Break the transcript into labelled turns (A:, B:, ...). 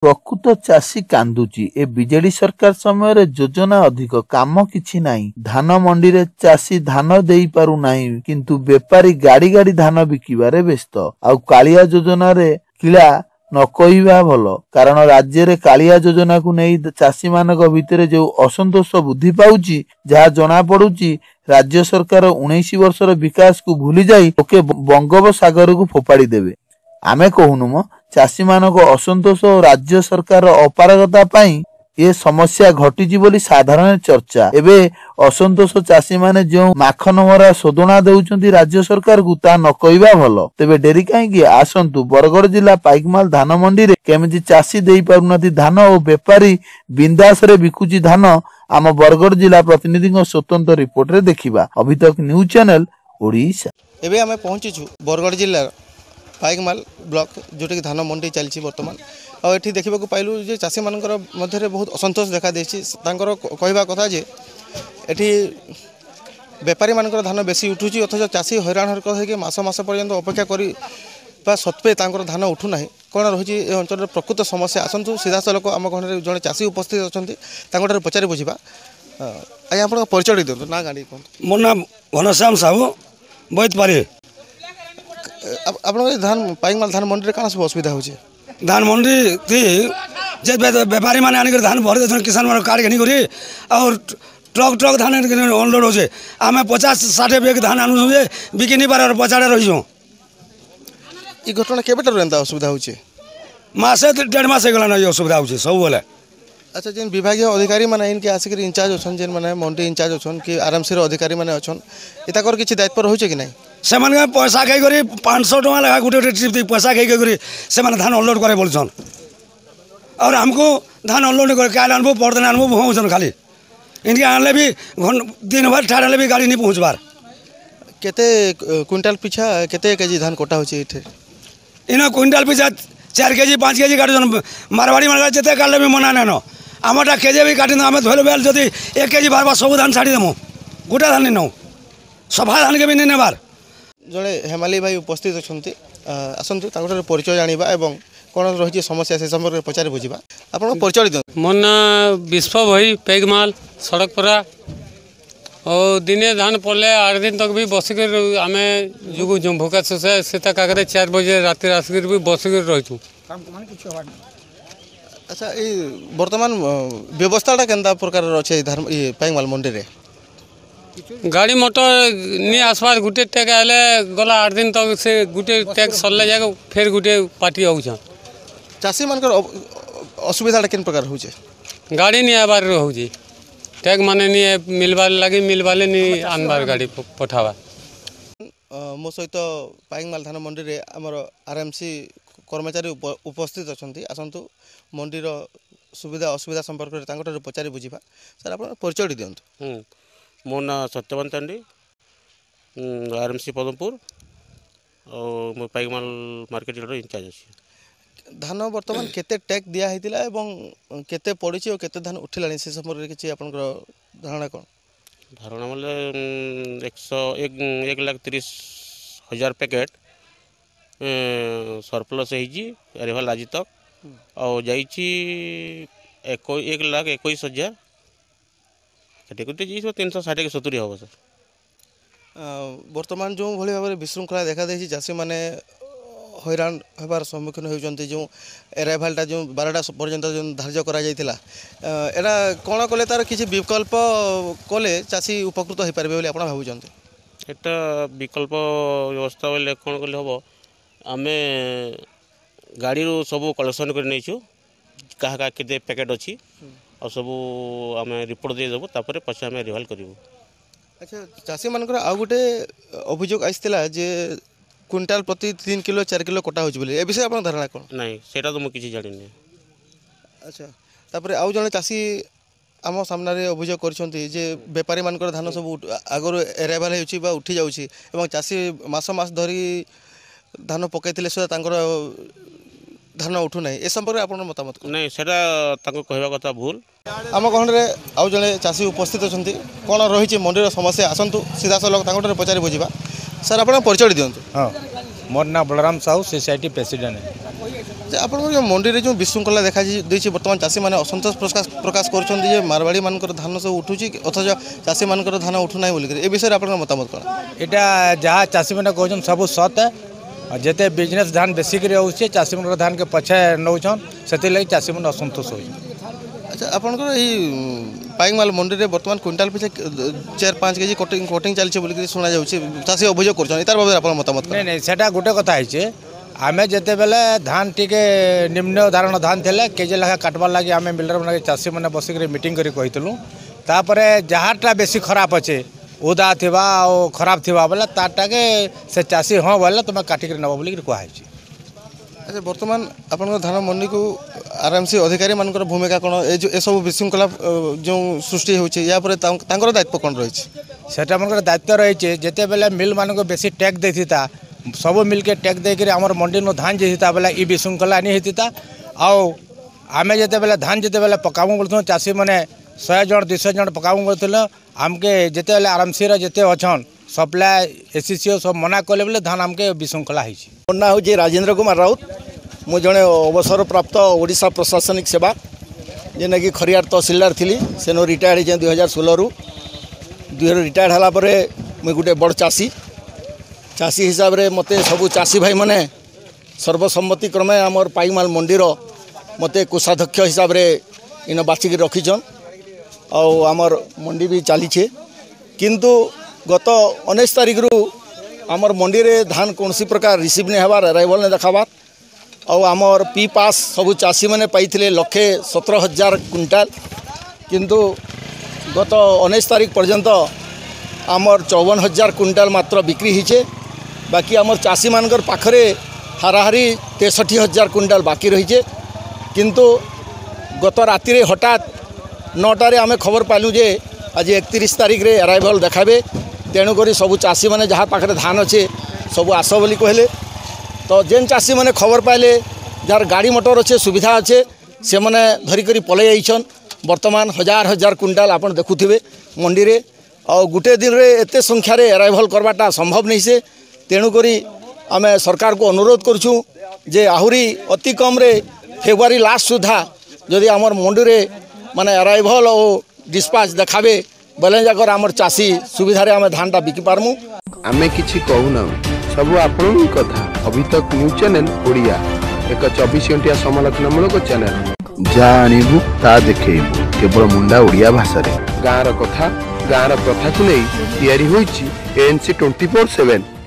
A: प्रकृत चाषी कांदुची ए बीजेडी सरकार समय योजना अधिक काम किछि नाही। धान मंडी रे चाषी धान देई पारु नाही किंतु बेपारी गाड़ी गाड़ी धान बिकिबारे व्यस्त। आउ कालिया योजना रे किला न कहिबा भलो कारण राज्य रे कालिया योजना को नहीं चाषी मानक भितर जो असंतोष वृद्धि पाउची जहा जना पड़ुची राज्य सरकार 19 वर्षर विकास को भूली जाई ओके बंगोपसागर को फोपाड़ी देवे। आमे कहूनुम चाषी मानक असंतोष और राज्य सरकार अपारगता पाई ये समस्या घटी बोली साधारण चर्चा। एबे असंतोष चाषी माने जो माखन मरा शोधना देउचंती राज्य सरकार को ता न कहिबा भलो। तेबे डेरी काहेकि आसंतु बरगड़ जिला पाइकमाल धान मंडी रे केमिति चाषी देई पारुनाती धान और बेपारी बिंदास रे बिकुची धान आम बरगड़ जिला प्रतिनिधि स्वतंत्र रिपोर्ट रे देखिबा। अभी तक न्यूज चैनल ओडिशा।
B: एबे आमे पहुंचीछु बरगड़ जिला पाइकमाल ब्लॉक जोटे कि धान मंडी चलती बर्तमान और ये देखा पाइलु जे चाषी मानकर मध्य बहुत असंतोष देखा देछि। तांकर कहवा कथा जे एठी बेपारी मानकर धान बेसी उठुची अथच चाषी हैरान हरकत है कि मास मास पर्यंत अपेक्षा करी सत्वे तांकर धान उठू ना कौन रही ए अंचल प्रकृत समस्या। आसतु सीधा सलक आम घर जड़े चाषी उपस्थित अच्छा पचारि बुझा। आज्ञा आप परिचय दिखाँ ना गाड़ी कौन
C: मो ना घनश्याम साहू बहुत पारे
B: आप धान पाइकमाल धान मंडी कौन सब असुविधा हो
C: धान मंडी थी जे व्यापारी मैंने आनिक धान भरी दे किसान मान कार्ड घनी करी और ट्रक ट्रक धान अनलोड हो आम 50-60 बैग धान आणु बिकी नहीं पार पचाड़े रही।
B: ये घटना केबेटर एंता असुविधा होचे
C: मासे 1.5 मास गला असुविधा होचे सब बेले।
B: अच्छा जेन विभागीय अधिकारी माने इनके आसिक इंचार्ज अच्छन जेन माने मंडी इंचार्ज अच्छन कि आरामसी अधिकारी माने अच्छन इताकर किछि दायित्व रहउचे कि नहीं
C: से पैसा खाई 500 टका लगा गोटे ट्रिप पैसा खाई से धान अनलोड करे बोलछन और हमको धान अनलोड करे काल आनबो परदिन आनबो भौछन खाली इनके आनले भी दिन भर ठाड़े भी गाड़ी नहीं पहुँचबार।
B: केते क्विंटल पिछा केते केजी धान कटा होचे इथे
C: इन क्विंटल पिछा 4 केजी 5 केजी काटुन मारवाड़ी मार्केट जिते काटले भी मना नान आमटा केजे भी काटी आम धोल बेल जदि 1 केजी बार सब धान छाड़ी देमु गोटा धान नहीं नौ सफा धान के भी नहीं नेबार।
B: जड़े हेमाली भाई उपस्थित अच्छा आसतु परिचय जाना और कौन रही समस्या से संपर्क पचारि बुझा। आप परिचय दिखाँ
D: मो ना विश्व भाई पैगमाल सड़क परा और दिने धान पड़े 8 दिन तक भी बसिक आम जुगुचु भोका शोषा से आगे 4 बजे राति आसिक भी बसिक रहीचु।
B: अच्छा ये बर्तमान व्यवस्थाटा केनता प्रकार अच्छे पाइकमाल मंडी रे
D: गाड़ी मोटर नहीं आसबार गोटे टैग आले गला 8 दिन तक से गोटे टैग सरले जाके फिर गोटे पार्टी आउछन
B: चाषी मानकर असुविधा केन प्रकार होचे
D: गाड़ी नहीं आबार होची टैग माने नहीं मिलबार लगे मिलबाले नहीं आनबार गाड़ी पठावा।
B: मो सहित पाइकमाल धान मंडी रे हमर आरएमसी कर्मचारी उपस्थित अछंती आसंतु मंडी रो सुविधा असुविधा संपर्क रे तांकर पचारि बुझिबा। सर आप परिचय दियंतु।
E: मो ना सत्यवान चंडी आरएमसी पदमपुर और मो पाइकमाल मार्केट इंचार्ज अच्छी।
B: धान बर्तमान केते टैग दिया हेतिला एवं केते पड़िछि और केते धान उठिलानी से संपर्क किछि आपनकर धारणा कोन
E: धारणा मतलब 1,30,000 पैकेट सरप्लस होइछि अरेवाल आज तक और जाइछि 1,21,000 कटे जी 360 के 70 हम सर।
B: बर्तमान जो भाई भाव में विशृंखला देखा देछि चाषी मैंने हैरान होबार सम्मुखीन होती जो एराइभालटा जो 12टा पर्यंत जो धार्य करा कौन कले तार किसी विकल्प कले चाषी उपकृत हो पारे आप भावुं
E: एटा विकल्प व्यवस्था बोले कौन कले हम आम गाड़ी सब कलेक्शन कर नहीं क्या केते पैकेट अच्छी और सब आम रिपोर्ट देदेबू तापर पछे आम रिवाल करूँ।
B: अच्छा चाषी मानकर आउ गोटे अभियोग आसला जे क्विंटाल प्रति 3 किलो 4 किलो कटा हो विषय आप धारणा कौन
E: नहीं सेटा तो मुझे जानी।
B: अच्छा तापर आउ जने चाषी आम सामने अभियोग कर बेपारी मानकर धान सब आगर एराइवाल हो उठी जाऊँगी चाषी मास मास धरी धान पकईले सुधा धान उठू ना ए संपर्क आप मतामत
E: नहीं सेटा कहवा कथा भूल।
B: आम गहन आउ जड़े चाषी उपस्थित अच्छा कौन रही मंडी समस्या आसतु सीधा सलख पचारि बुझा। सर आप परिचय दियंतु।
F: हाँ मोर ना बलराम साहू सोसाइटी प्रेसिडेंट है।
B: आपन मंडी में जो विशृंखला देखा देछि वर्तमान चाषी मैंने असंतोष प्रकाश कर मारवाड़ी मान धान सब उठुची अथच चाषी मान धान उठुना बोलिक ए विषय आप मतामत कौन?
F: यहाँ जहाँ चाषी मैंने कहन सब सत है जिते बिजनेस धान बेसिक हो चाषी मान धान के पछे नौछन से लगे चाषी मैंने असंतोष हो।
B: अच्छा आपंकर पाइकमाल मंडी में बर्तमान क्विंटाल पिछे 4-5 केजी कटिंग चलছে बोलिक शुणा जाउछि चाषी अभियोग कर तार बाबद आप मतामत
F: नहीं नहीं सेटा गोटे कथा है आमे जिते बेले धान टिके निम्न धारण धान थे केजे लेखा काटबार लगे आम मिलर लगे चाषी मैंने बसिक मीटिंग करूँ तापर जहाँटा बेसी खराब अच्छे उदा थिबा और खराब थिबा बोले तारटाके से चाषी हाँ बोले तुम काटिक नब बोल कहुई।
B: अच्छा बर्तमान आप धान मंडी को आरामसे अधिकारी मान भूमिका कौन ए सब विशृंखला जो सृष्टि होती दायित्व कौन रही
F: सेटा मन दायित्व रही जिते बेले मिल मान को बेसी टैक्स देता सब मिल के टैक्स देकर आम मंडी में धान जीता बेले ई विशृंखला नहीं होता आम जिते बेले धान जिते बेले पकाबू बोलूँ चाषी मैंने 100 जन 200 जन पकाबू बोलूँ आमके जिते बेले आरामसी जिते अच्छन सप्लाय एसीसीओ सब मना कले बोले धान आमके विशृंखला हो।
G: मोर ना हूँ राजेन्द्र कुमार राउत मु जड़े अवसर प्राप्त ओडिशा प्रशासनिक सेवा जेना कि खरियार तहसिलदार थी सेनो रिटायर्ड होते 2016 रु रिटायर्ड हलापर मुझे गोटे बड़ चाषी हिसाब से मत सबू चाषी भाई मैंने सर्वसम्मति क्रमे आमर पाइकमाल मंडीर मत कोषाध्यक्ष हिसाब से इन बाछिक रखीछन आमर मंडी भी चलीछे किंतु गत 19 तारिख रु आमर मंडी रे धान कौन प्रकार रिसीव नहीं हबार अराइवल नहीं देखाबार और आमर पी पास सबू चाषी मैंने पाइथिले 1,17,000 क्विंटाल किंतु गत 19 तारिख पर्यंत आमर 54,000 क्विंटाल मात्र बिक्री होचे बाकी आमर चाषी मानकर पाखरे हाराहारी 63,000 क्विंटाल बाकी रही किंतु गत राति रे हठात 9टारे आमे खबर पालु जे आज 31 तारिख रे अराइवल देखाबे तेणुक सबू चाषी मैंने जहाँ पाखे धान अच्छे सबू आस बोली कहले तो जेन चाषी मैंने खबर पाइले जार गाड़ी मोटर अच्छे सुविधा अच्छे से मैंने धरिक पलि जाइछन बर्तमान हजार क्विंटाल आप देखुथे मंडी रे और गोटे दिन रे एते संख्यार अराइवल करवाटा संभव नहीं से तेणुक आम सरकार को अनुरोध करुँ जे आहुरी अति कम रे फेब्रुआरी लास्ट सुधा जदि आमर मंडी रे माने अराइवल और डिस्पाच देखाबे बेले जाकर आमर चाषी सुविधारे आम धानटा बिकी पारमु।
H: आमे किछि कहूना सब आपन कथा अभी तक न्यूज चैनल ओडिया एक 24 घंटिया समालोचनामूलक चैनल जा आनिबु ता देखैबु केवल मुंडा ओडिया भाषा रे गाँर कथा गाँर प्रथा को नहीं तैयारी होइछि ANC 24/7।